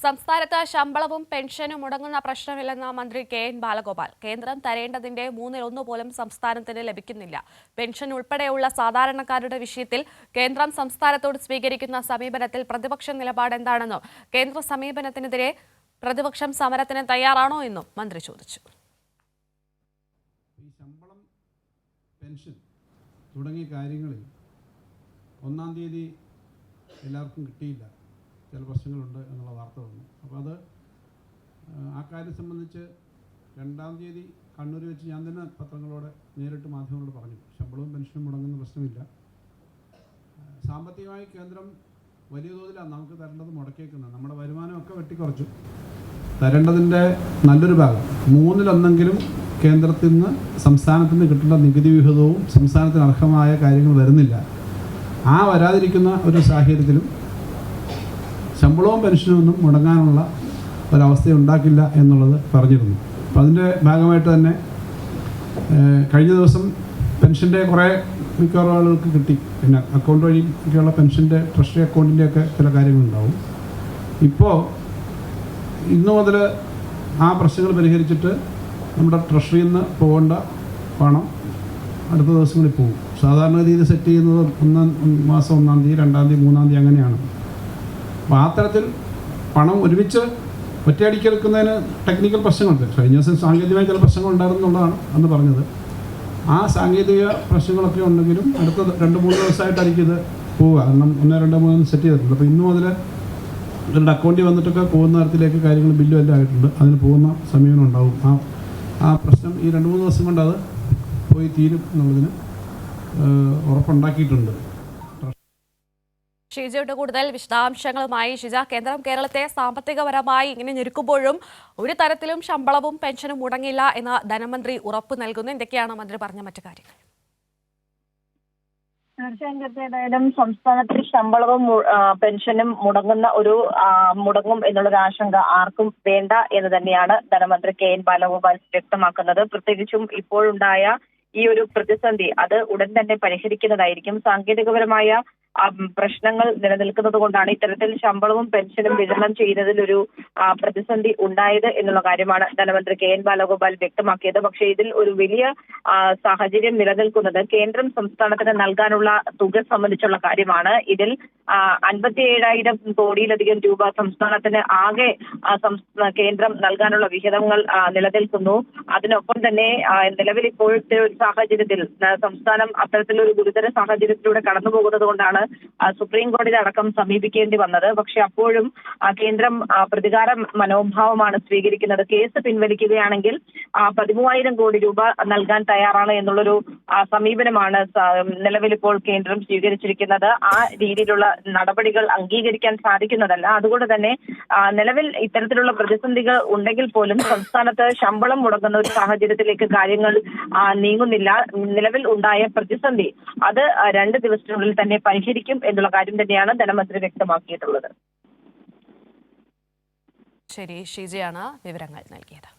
സംസ്ഥാനത്ത് ശമ്പളവും പെൻഷനും മുടങ്ങുന്ന പ്രശ്നമില്ലെന്ന മന്ത്രി കെ.എൻ. ബാലഗോപാൽ. കേന്ദ്രം തരേണ്ടതിന്റെ 1/3 പോലും സംസ്ഥാനത്തിന് ലഭിക്കുന്നില്ല. പെൻഷൻ ഉൾപ്പെടെയുള്ള സാധാരണക്കാരുടെ വിഷയത്തിൽ കേന്ദ്രം സംസ്ഥാനത്തോട് സ്വീകരിക്കുന്ന സമീപനത്തിൽ പ്രതിപക്ഷ നിലപാട് എന്താണെന്നും കേന്ദ്ര സമീപനത്തിനെതിരെ പ്രതിപക്ഷം സമരത്തിന് തയ്യാറാണോ എന്നും മന്ത്രി ചോദിച്ചു. ശമ്പളം, പെൻഷൻ തുടങ്ങിയ കാര്യങ്ങളിൽ 1-ാം തീയതി എല്ലാവർക്കും കിട്ടിയില്ല, ചില പ്രശ്നങ്ങളുണ്ട് എന്നുള്ള വാർത്ത വന്നു. അപ്പോൾ അത് ആ കാര്യം സംബന്ധിച്ച് 2-ാം തീയതി കണ്ണൂർ വെച്ച് ഞാൻ തന്നെ പത്രങ്ങളോട് നേരിട്ട് മാധ്യമങ്ങളോട് പറഞ്ഞു, ശമ്പളവും പെൻഷനും മുടങ്ങുന്ന പ്രശ്നമില്ല. സാമ്പത്തികമായി കേന്ദ്രം വലിയ തോതിലാണ് നമുക്ക് തരേണ്ടത് മുടക്കിയേക്കുന്നത്. നമ്മുടെ വരുമാനമൊക്കെ വെട്ടിക്കുറച്ചു. തരേണ്ടതിൻ്റെ നല്ലൊരു ഭാഗം 1/3 കേന്ദ്രത്തിൽ നിന്ന് സംസ്ഥാനത്തിൽ നിന്ന് കിട്ടേണ്ട നികുതി വിഹിതവും സംസ്ഥാനത്തിന് അർഹമായ കാര്യങ്ങൾ വരുന്നില്ല. ആ വരാതിരിക്കുന്ന ഒരു സാഹചര്യത്തിലും ശമ്പളവും പെൻഷനും ഒന്നും മുടങ്ങാനുള്ള ഒരവസ്ഥ ഉണ്ടാക്കില്ല എന്നുള്ളത് പറഞ്ഞിരുന്നു. അപ്പോൾ അതിൻ്റെ ഭാഗമായിട്ട് തന്നെ കഴിഞ്ഞ ദിവസം പെൻഷൻ്റെ കുറേ മിക്കവാറും ആളുകൾക്ക് കിട്ടി. പിന്നെ അക്കൗണ്ട് വഴി ഒക്കെയുള്ള പെൻഷൻ്റെ ട്രഷറി അക്കൗണ്ടിൻ്റെയൊക്കെ ചില കാര്യങ്ങളുണ്ടാവും. ഇപ്പോൾ ഇന്നു മുതൽ ആ പ്രശ്നങ്ങൾ പരിഹരിച്ചിട്ട് നമ്മുടെ ട്രഷറിയിൽ നിന്ന് പോകേണ്ട പണം അടുത്ത ദിവസങ്ങളിൽ പോകും. സാധാരണഗതിയിൽ സെറ്റ് ചെയ്യുന്നത് മാസം 1-ാം തീയതി, 2-ാം തീയതി, 3-ാം തീയതി അങ്ങനെയാണ്. അപ്പോൾ ആ തരത്തിൽ പണം ഒരുമിച്ച് ഒറ്റയടിക്കെടുക്കുന്നതിന് ടെക്നിക്കൽ പ്രശ്നങ്ങളുണ്ട്. കഴിഞ്ഞ ദിവസം സാങ്കേതികമായ ചില പ്രശ്നങ്ങളുണ്ടായിരുന്നു എന്നുള്ളതാണ് അന്ന് പറഞ്ഞത്. ആ സാങ്കേതിക പ്രശ്നങ്ങളൊക്കെ ഉണ്ടെങ്കിലും അടുത്ത 2-3 ദിവസമായിട്ടായിരിക്കും ഇത് പോവുക. കാരണം 1, 2, 3 സെറ്റ് ചെയ്തിട്ടുണ്ട്. അപ്പോൾ ഇന്നു മുതൽ ഇവരുടെ അക്കൗണ്ടിൽ വന്നിട്ടൊക്കെ പോകുന്ന തരത്തിലേക്ക് കാര്യങ്ങൾ ബില്ലും എല്ലാം ആയിട്ടുണ്ട്. അതിന് പോകുന്ന സമീപനം ഉണ്ടാവും. ആ പ്രശ്നം ഈ 2-3 ദിവസം കൊണ്ട് അത് പോയി തീരും എന്നുള്ളതിന് ഉറപ്പുണ്ടാക്കിയിട്ടുണ്ട്. ഷീജയുടെ കൂടുതൽ വിശദാംശങ്ങളുമായി. ഷിജ, കേന്ദ്രം കേരളത്തെ സാമ്പത്തികപരമായി ഇങ്ങനെ ഞെരുക്കുമ്പോഴും ഒരു തരത്തിലും ശമ്പളവും പെൻഷനും മുടങ്ങില്ല എന്ന് ധനമന്ത്രി ഉറപ്പു നൽകുന്നു. എന്തൊക്കെയാണ് മന്ത്രി പറഞ്ഞ മറ്റു കാര്യങ്ങൾ? തീർച്ചയായും സംസ്ഥാനത്തിൽ ശമ്പളവും പെൻഷനും മുടങ്ങും എന്നുള്ളൊരു ആശങ്ക ആർക്കും വേണ്ട എന്ന് തന്നെയാണ് ധനമന്ത്രി കെ.എൻ. ബാലഗോപാൽ വ്യക്തമാക്കുന്നത്. പ്രത്യേകിച്ചും ഇപ്പോഴുണ്ടായ ഈ ഒരു പ്രതിസന്ധി അത് ഉടൻ തന്നെ പരിഹരിക്കുന്നതായിരിക്കും. സാങ്കേതികപരമായ പ്രശ്നങ്ങൾ നിലനിൽക്കുന്നത് കൊണ്ടാണ് ഇത്തരത്തിൽ ശമ്പളവും പെൻഷനും വിതരണം ചെയ്യുന്നതിലൊരു പ്രതിസന്ധി ഉണ്ടായത് എന്നുള്ള കാര്യമാണ് ധനമന്ത്രി കെ.എൻ. ബാലഗോപാൽ വ്യക്തമാക്കിയത്. പക്ഷേ ഇതിൽ ഒരു വലിയ സാഹചര്യം നിലനിൽക്കുന്നത് കേന്ദ്രം സംസ്ഥാനത്തിന് നൽകാനുള്ള തുക സംബന്ധിച്ചുള്ള കാര്യമാണ്. ഇതിൽ 57,000 കോടിയിലധികം രൂപ സംസ്ഥാനത്തിന് ആകെ കേന്ദ്രം നൽകാനുള്ള വിഹിതങ്ങൾ നിലനിൽക്കുന്നു. അതിനൊപ്പം തന്നെ നിലവിൽ ഇപ്പോഴത്തെ ഒരു സാഹചര്യത്തിൽ സംസ്ഥാനം അത്തരത്തിലൊരു ഗുരുതര സാഹചര്യത്തിലൂടെ കടന്നു പോകുന്നത് കൊണ്ടാണ് സുപ്രീം കോടതി അടക്കം സമീപിക്കേണ്ടി വന്നത്. പക്ഷെ അപ്പോഴും കേന്ദ്രം പ്രതികാര മനോഭാവമാണ് സ്വീകരിക്കുന്നത്. കേസ് പിൻവലിക്കുകയാണെങ്കിൽ 13,000 കോടി രൂപ നൽകാൻ തയ്യാറാണ് എന്നുള്ളൊരു സമീപനമാണ് നിലവിലിപ്പോൾ കേന്ദ്രം സ്വീകരിച്ചിരിക്കുന്നത്. ആ രീതിയിലുള്ള നടപടികൾ അംഗീകരിക്കാൻ സാധിക്കുന്നതല്ല. അതുകൊണ്ട് തന്നെ നിലവിൽ ഇത്തരത്തിലുള്ള പ്രതിസന്ധികൾ ഉണ്ടെങ്കിൽ പോലും സംസ്ഥാനത്ത് ശമ്പളം മുടങ്ങുന്ന ഒരു സാഹചര്യത്തിലേക്ക് കാര്യങ്ങൾ നീങ്ങുന്നില്ല. നിലവിൽ ഉണ്ടായ പ്രതിസന്ധി അത് 2 ദിവസത്തിനുള്ളിൽ തന്നെ പരിഹരിക്കും എന്നുള്ള കാര്യം തന്നെയാണ് ധനമന്ത്രി വ്യക്തമാക്കിയിട്ടുള്ളത്. ശരി, ഷീജയാണ് വിവരങ്ങൾ നൽകിയത്.